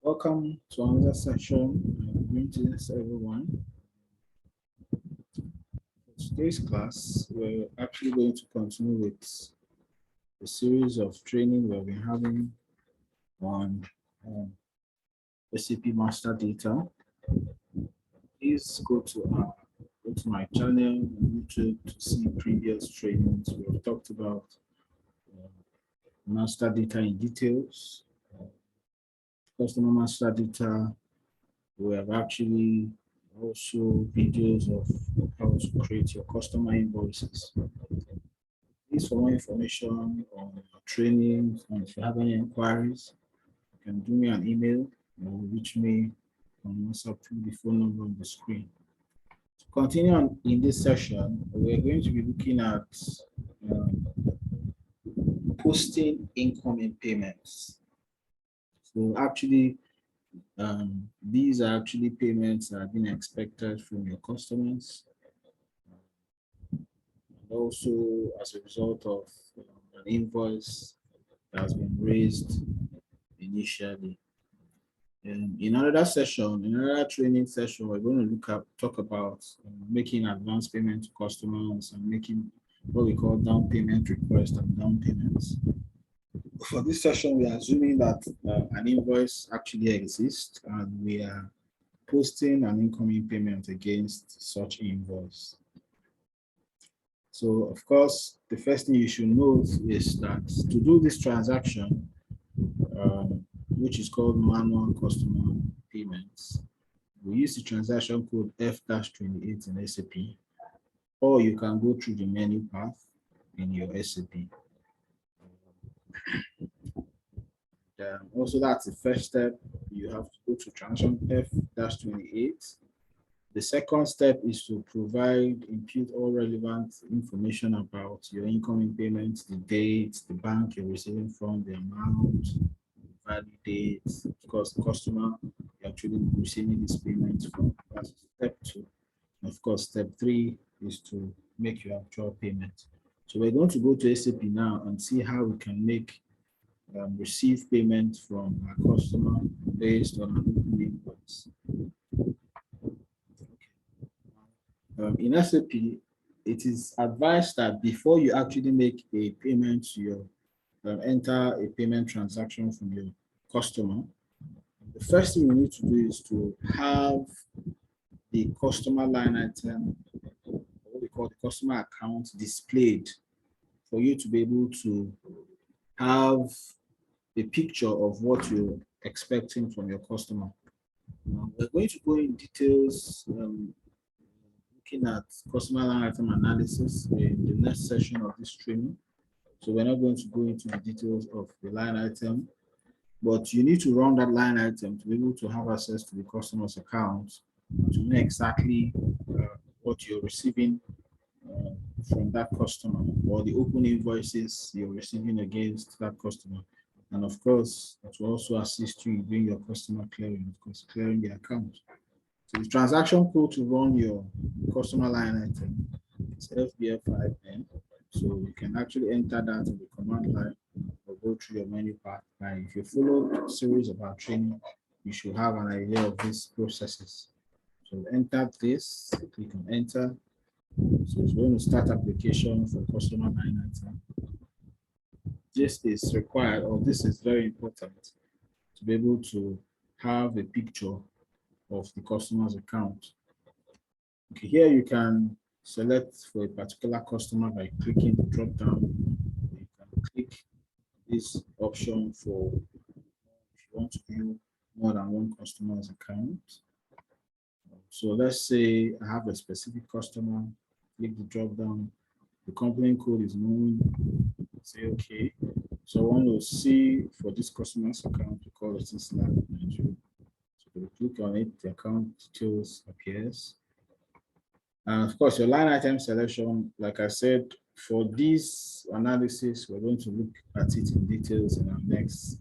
Welcome to another session. Greetings, everyone. For today's class, we're actually going to continue with a series of training we've been having on um, SAP Master Data. Please go to my channel on YouTube to see previous trainings. We have talked about uh, master data in details, customer master data. We have actually also videos of how to create your customer invoices. Please, for more information on your trainings, and if you have any inquiries, you can do me an email or reach me on WhatsApp through the phone number on the screen. To continue on in this session, we're going to be looking at um, posting incoming payments. So actually, these are actually payments that have been expected from your customers, and also as a result of an invoice that has been raised initially. In another session, in another training session, we're going to talk about making advance payment to customers and making what we call down payment requests and down payments. For this session, we are assuming that an invoice actually exists and we are posting an incoming payment against such invoice. So, of course, the first thing you should note is that to do this transaction, which is called manual customer payments, we use the transaction code F-28 in SAP, or you can go through the menu path in your SAP. Also, that's the first step. You have to go to transaction F-28. The second step is to input all relevant information about your incoming payments, the date, the bank you're receiving from, the amount, validate, of course, the customer you're actually receiving this payment from. That's step 2. And of course, step 3 is to make your actual payment. So we're going to go to SAP now and see how we can receive payment from our customer based on an open invoice. In SAP, it is advised that before you actually make a payment to your enter a payment transaction from your customer, the first thing you need to do is to have the customer line item, what we call the customer account, displayed for you to be able to have a picture of what you're expecting from your customer. We're going to go in details looking at customer line item analysis in the next session of this training. So we're not going to go into the details of the line item, but you need to run that line item to be able to have access to the customer's account to know exactly what you're receiving uh, from that customer or the open invoices you're receiving against that customer. And of course, that will also assist you in doing your customer clearing, of course, clearing the account. So the transaction code to run your customer line item is FBF5N. So you can actually enter that in the command line or go through your menu path. And if you follow a series of our training, you should have an idea of these processes. So enter this, click on enter. So it's going to start application for customer line item. This is required, or this is very important to be able to have a picture of the customer's account. Okay, here you can select for a particular customer by clicking the drop down. You can click this option for if you want to view more than one customer's account. So let's say I have a specific customer, click the drop down, the company code is known, say okay. So I want to see for this customer's account because it's Nigeria. So we click on it, the account details appears. And of course, your line item selection, like I said, for this analysis, we're going to look at it in details in our next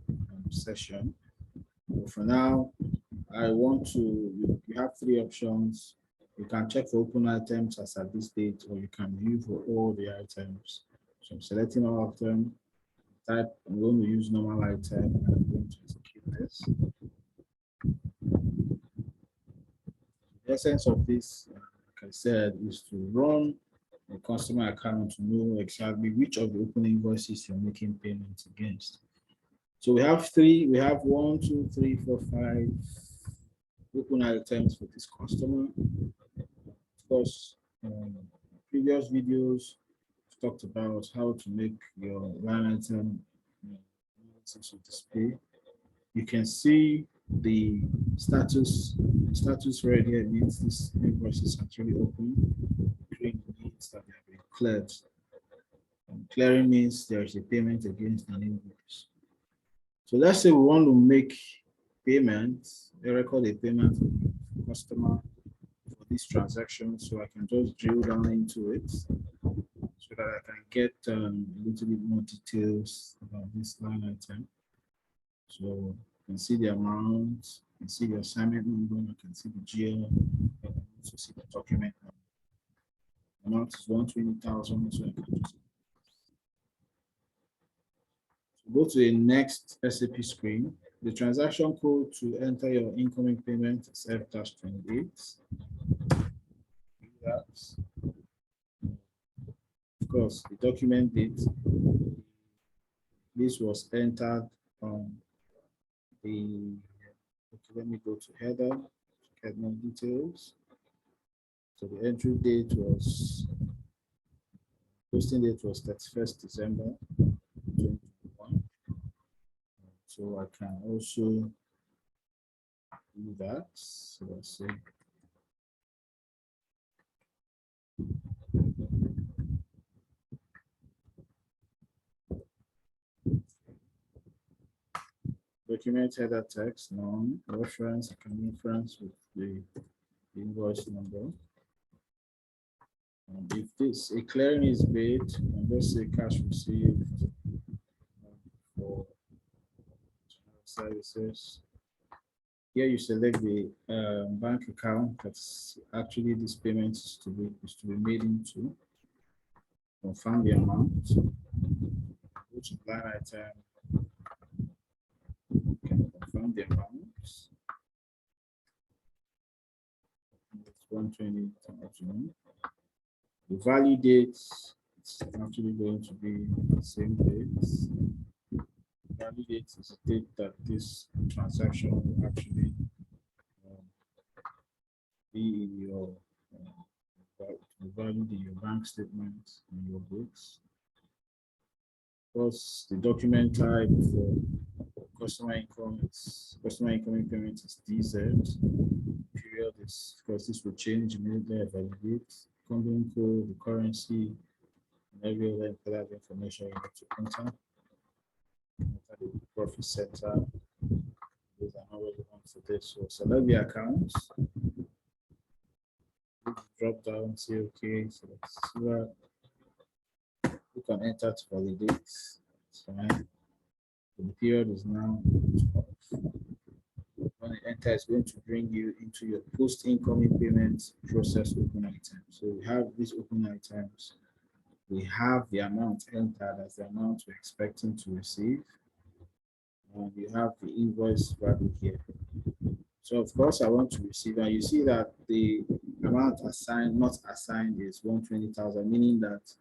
session. But for now, you have 3 options. You can check for open items as at this date, or you can view for all the items. So I'm selecting all of them. I'm going to use normal item, and I'm going to execute this. The essence of this, like I said, is to run a customer account to know exactly which of the open invoices you're making payments against. So we have one, two, three, four, five open items for this customer. Of course, previous videos talked about how to make your line item analysis of display. You can see the status. Status right here means this invoice is actually open. Green means that they have been cleared. And clearing means there is a payment against an invoice. So let's say we want to make payment, record a payment from the customer for this transaction. So I can just drill down into it so that I can get a little bit more details about this line item. So you can see the amount, you can see the assignment number, you can see the GL, you can also see the document number. The amount is 120,000, so I can just go to the next SAP screen. The transaction code to enter your incoming payment is F-28. Of course, the document date. This was entered on the, okay, let me go to header, get more details. So the entry date was, posting date was 31st December 2021. So I can also do that. So let's say document header text, none, reference, I can reference with the invoice number. And if this a clearing is paid, and let's say cash received for services. Here you select the bank account that's actually this payment is to be made into. Confirm the amount. Go to line item. You can confirm the amount. It's 120,000. The value date is actually going to be the same date. Value date is the date that this transaction will actually be in your value in your bank statement and your books. Of course, the document type for customer incoming payment is DZ. Period is, of course, this will change immediately I validate. Company code, the currency, and every other information you need to enter. The profit center. Those are not relevant for this. So select the accounts. Drop down, say okay. So let's see what you can enter to validate. It's fine. So the period is now off. When you enter, it's going to bring you into your post incoming payments process open items. So we have these open items. We have the amount entered as the amount we're expecting to receive. And you have the invoice value here. So of course I want to receive, and you see that the amount assigned, not assigned, is 120,000, meaning that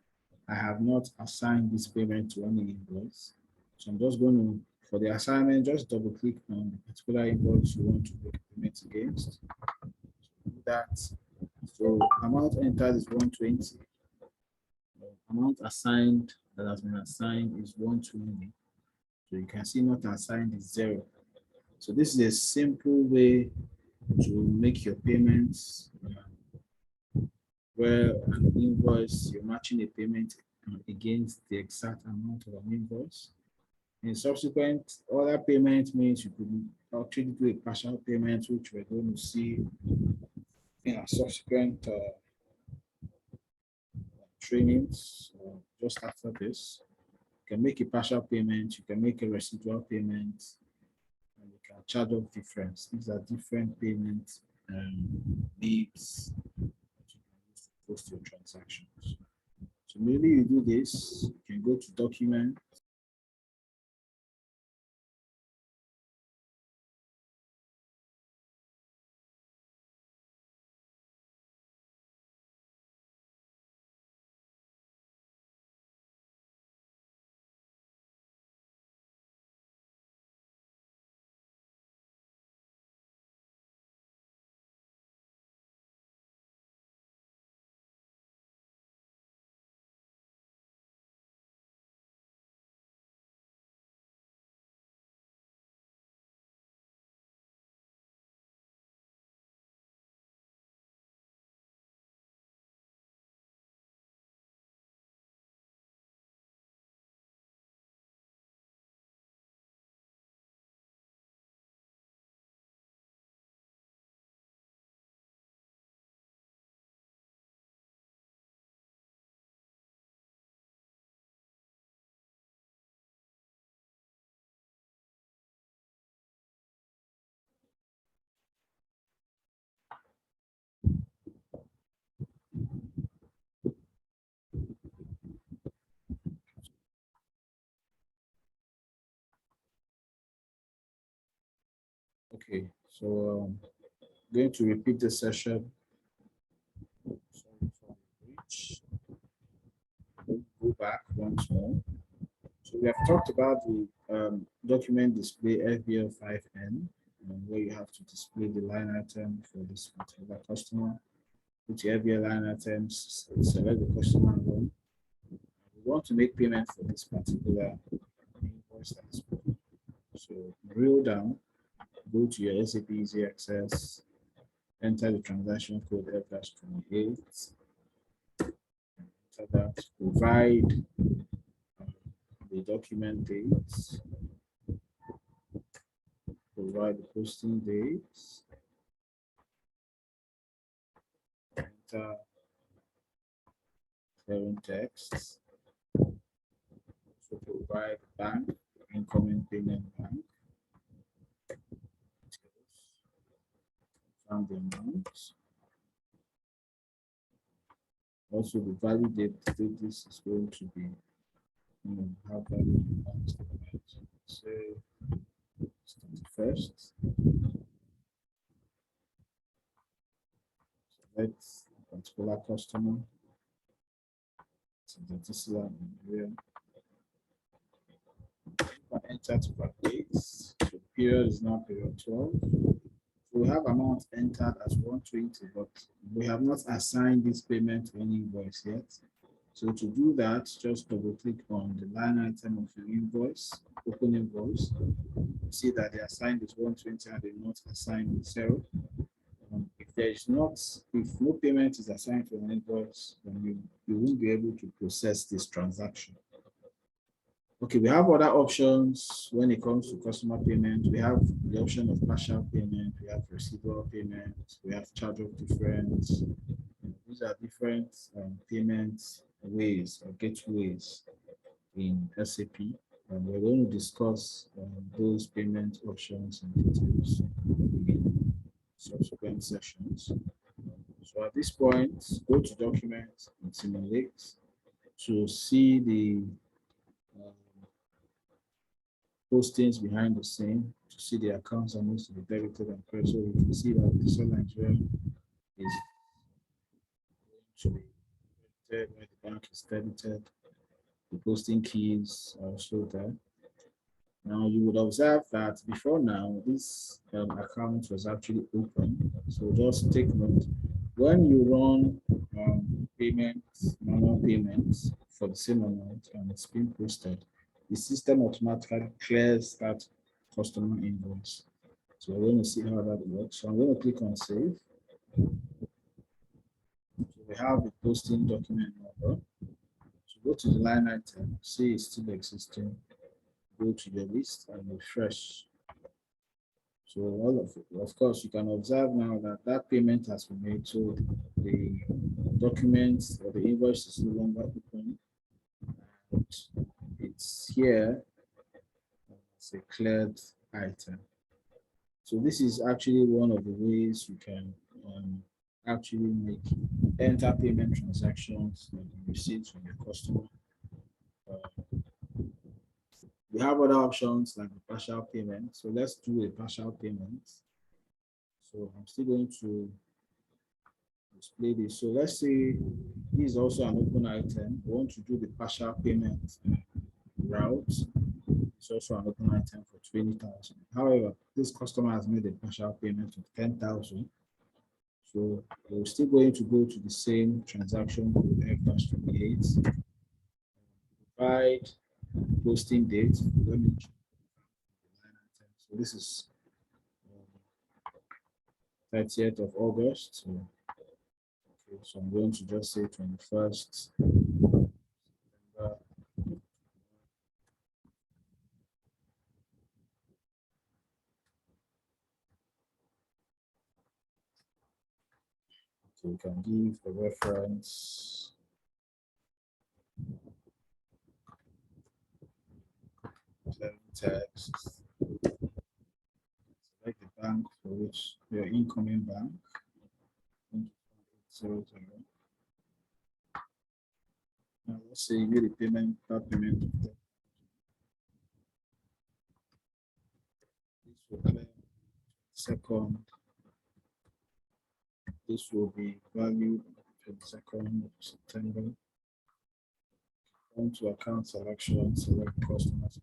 I have not assigned this payment to any invoice. So I'm just going to, for the assignment, just double click on the particular invoice you want to make payment against. Do that. So amount entered is 120. Amount assigned that has been assigned is 120. So you can see not assigned is 0. So this is a simple way to make your payments where an invoice, you're matching a payment against the exact amount of an invoice. In subsequent other payment means you could actually do a partial payment, which we're going to see in our subsequent trainings just after this. You can make a partial payment, you can make a residual payment, and you can charge off difference. These are different payment needs that you can use to post your transactions. So maybe you do this, you can go to document, Okay, so going to repeat the session. Sorry for the glitch. Go back once more. So we have talked about the document display FBL5N, where you have to display the line item for this particular customer. Put your FBL line items, select the customer loan. We want to make payment for this particular invoice. So drill down, go to your SAP Easy Access, enter the transaction code F-28, enter that, provide the document dates, provide the posting dates, enter clearing texts, so provide bank, incoming payment bank, and the amount. Also, the value date this is going to be, how value say 31st. Select a particular customer. So that is area. Enter to validate. So the period is now period 12. We have amount entered as 120, but we have not assigned this payment to any invoice yet. So to do that, just double click on the line item of your invoice, open invoice. You see that they assigned is 120 and they not assigned 0. If no payment is assigned to an invoice, then you won't be able to process this transaction. Okay, we have other options when it comes to customer payment. We have the option of partial payment, we have receivable payment, we have charge of difference. These are different payment ways or gateways in SAP. And we're going to discuss those payment options and details in subsequent sessions. So at this point, go to Documents and Simulate to see the postings behind the scene, to see the accounts that needs to be debited and credited. So we can see that the Sol Nigeria is to be credited where the bank is debited. The posting keys are also there. Now you would observe that before now, this account was actually open. So just take note, when you run manual payments for the same amount and it's being posted, the system automatically clears that customer invoice. So we're going to see how that works. So I'm going to click on Save. So we have the posting document number. So go to the line item, see it's still existing. Go to the list and refresh. So of course, you can observe now that that payment has been made. So the document or the invoice is no longer open. And it's here. It's a cleared item. So this is actually one of the ways you can actually enter payment transactions that you receive from your customer. We have other options like the partial payment. So let's do a partial payment. So I'm still going to display this. So let's say this is also an open item. We want to do the partial payment route. It's also an open item for 20,000. However, this customer has made a partial payment of 10,000. So we're still going to go to the same transaction code F-28. Provide posting date. Let me check. So this is 30th of August. So, okay, so I'm going to just say 21st. So we can give the reference. Text. Select the bank for which your incoming bank. 00. Now let's say you made a payment, that payment of that. This will clear 22nd. This will be valued on the 22nd of September. Come to account selection, select customers.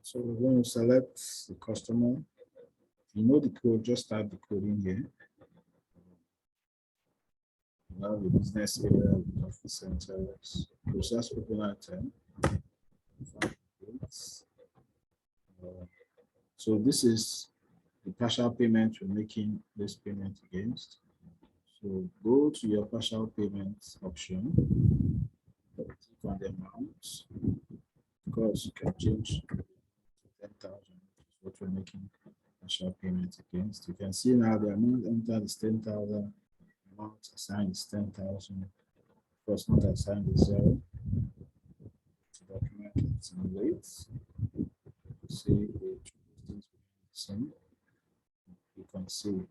So we're going to select the customer. You know the code, just type the code in here. We have the business area, office centers, process open item. So this is the partial payment we're making this payment against. So go to your partial payment option, click on the amount, because you can change 10,000, what we're making partial payment against. You can see now the amount entered is 10,000, amount assigned is 10,000, first not assigned is 0. To document it in rates, see the same. You can see.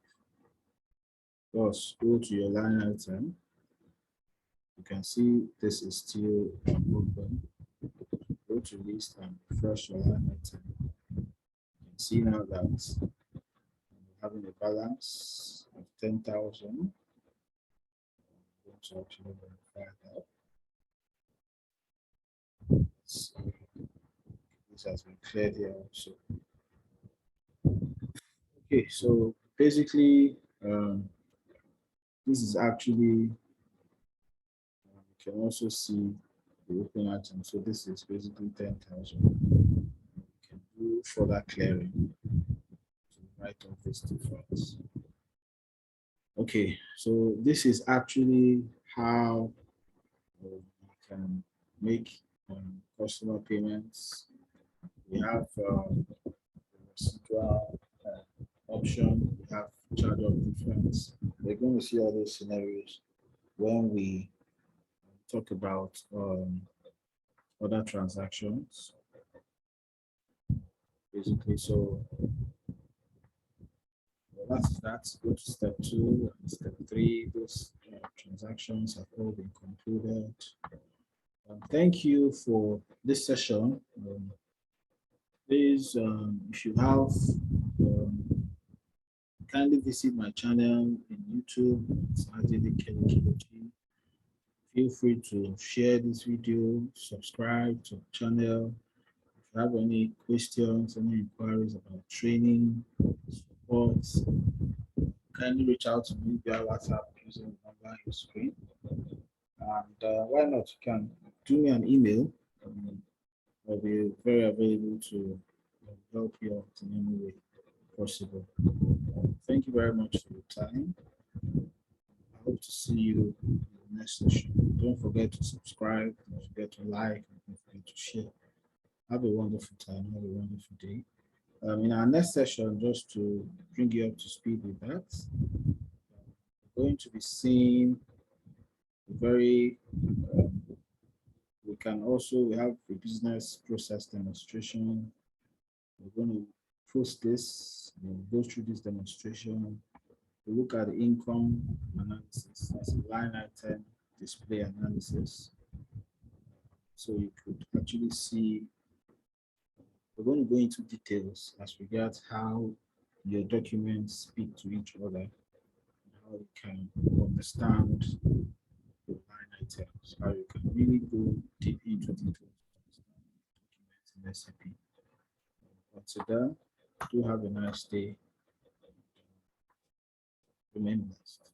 First, go to your line item. You can see this is still open. Go to list and refresh your line item. You can see now that we're having a balance of 10,000. To actually verify that. So this has been cleared here also. Okay, so basically, this is actually, you can also see the open item. So this is basically 10,000. You can do further clearing to write off this difference. Okay, so this is actually how we can make customer payments. We have residual option, we have charge of difference. We're going to see all those scenarios when we talk about other transactions. Basically, so that's that. Go to step 2 and step 3. Those transactions have all been concluded. Thank you for this session. Please, if you have, kindly visit my channel in YouTube. It's Adiele Kelechi. Feel free to share this video, subscribe to the channel. If you have any questions, any inquiries about training, support, kindly reach out to me via WhatsApp using the number on your screen. And why not? You can do me an email. I'll be very available to help you out in any way possible. Thank you very much for your time. I hope to see you in the next session. Don't forget to subscribe, don't forget to like, don't forget to share. Have a wonderful time, have a wonderful day. In our next session, just to bring you up to speed with that, we're going to be seeing a very, we have a business process demonstration. We're going to post this, we'll go through this demonstration. We look at the income analysis, as a line item display analysis. So you could actually see, we're going to go into details as regards how your documents speak to each other, and how you can understand the line items, how you can really go deep into details in SAP. Until then, do have a nice day. Remain blessed.